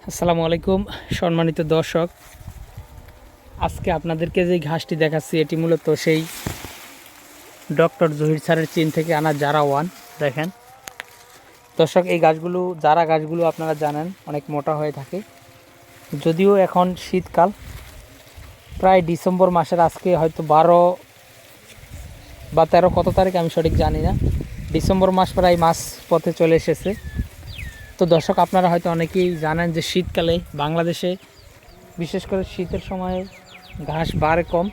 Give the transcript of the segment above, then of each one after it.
আসসালামু আলাইকুম সম্মানিত দর্শক, আজকে আপনাদেরকে যে ঘাসটি দেখাচ্ছি এটি মূলত সেই ডক্টর জহির স্যারের চীন থেকে আনা জারা ওয়ান। দেখেন দর্শক, এই গাছগুলো জারা গাছগুলো আপনারা জানেন অনেক মোটা হয়ে থাকে। যদিও এখন শীতকাল, প্রায় ডিসেম্বর মাসের আজকে হয়তো 12 বা 13 কত তারিখ আমি সঠিক জানি না। ডিসেম্বর মাস প্রায় মাস পথে চলে এসেছে। তো দর্শক, আপনারা হয়তো অনেকেই জানেন যে শীতকালে বাংলাদেশে বিশেষ করে শীতের সময়ে ঘাস বাড়ে কম।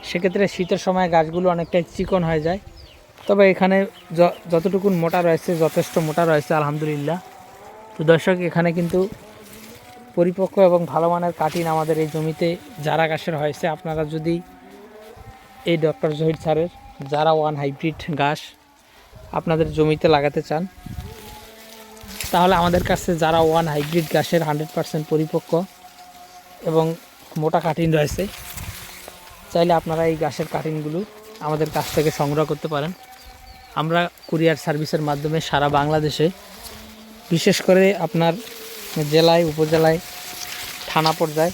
সেক্ষেত্রে শীতের সময় গাছগুলো অনেকটাই চিকন হয়ে যায়। তবে এখানে যতটুকু মোটা রয়েছে যথেষ্ট মোটা রয়েছে আলহামদুলিল্লাহ। তো দর্শক, এখানে কিন্তু পরিপক্ক এবং ভালো মানের কাটিন আমাদের এই জমিতে জারা ঘাসের হয়েছে। আপনারা যদি এই ডক্টর জহির স্যারের জারা ওয়ান হাইব্রিড ঘাস আপনাদের জমিতে লাগাতে চান, তাহলে আমাদের কাছে জারা ওয়ান হাইব্রিড ঘাসের 100% পরিপক্ক এবং মোটা কাটিন রয়েছে। চাইলে আপনারা এই ঘাসের কাটিনগুলো আমাদের কাছ থেকে সংগ্রহ করতে পারেন। আমরা কুরিয়ার সার্ভিসের মাধ্যমে সারা বাংলাদেশে, বিশেষ করে আপনার জেলায়, উপজেলায়, থানা পর্যায়ে,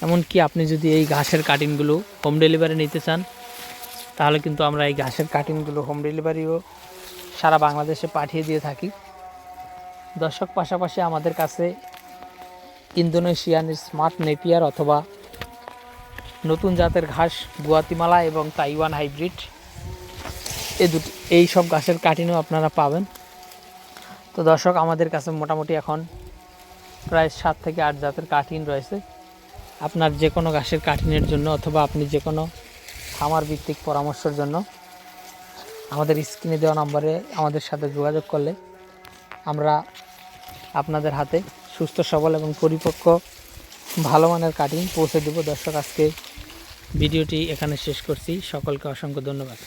এমনকি আপনি যদি এই ঘাসের কাটিনগুলো হোম ডেলিভারি নিতে চান, তাহলে কিন্তু আমরা এই ঘাসের কাটিনগুলো হোম ডেলিভারিও সারা বাংলাদেশে পাঠিয়ে দিয়ে থাকি। দর্শক, পাশাপাশি আমাদের কাছে ইন্দোনেশিয়ান স্মার্ট নেপিয়ার অথবা নতুন জাতের ঘাস গুয়াতিমালা এবং তাইওয়ান হাইব্রিড এই সব ঘাসের কাটিনও আপনারা পাবেন। তো দর্শক, আমাদের কাছে মোটামুটি এখন প্রায় 7 থেকে 8 জাতের কাটিন রয়েছে। আপনার যে কোনো ঘাসের কাটিনের জন্য অথবা আপনি যে কোনো খামার ভিত্তিক পরামর্শের জন্য আমাদের স্ক্রিনে দেওয়া নম্বরে আমাদের সাথে যোগাযোগ করলে আমরা আপনাদের হাতে সুস্থ সবল এবং পরিপক্ক ভালো মানের কাটিং পৌঁছে দেব। দর্শক, আজকে ভিডিওটি এখানে শেষ করছি। সকলকে অসংখ্য ধন্যবাদ।